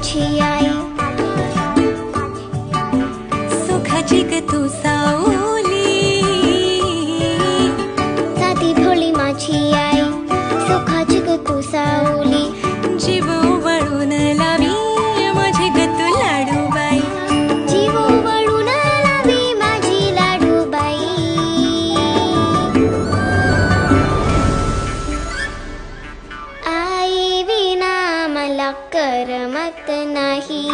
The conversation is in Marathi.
माझी आई, सुखाची ग तू सावली, साधी भोळी माझी आई, सुखाची ग तू सावली, जीव वळून लावी माझी ग तू लाडूबाई, जीव वळून लावी माझी लाडूबाई. आई विना मला करमत नाही.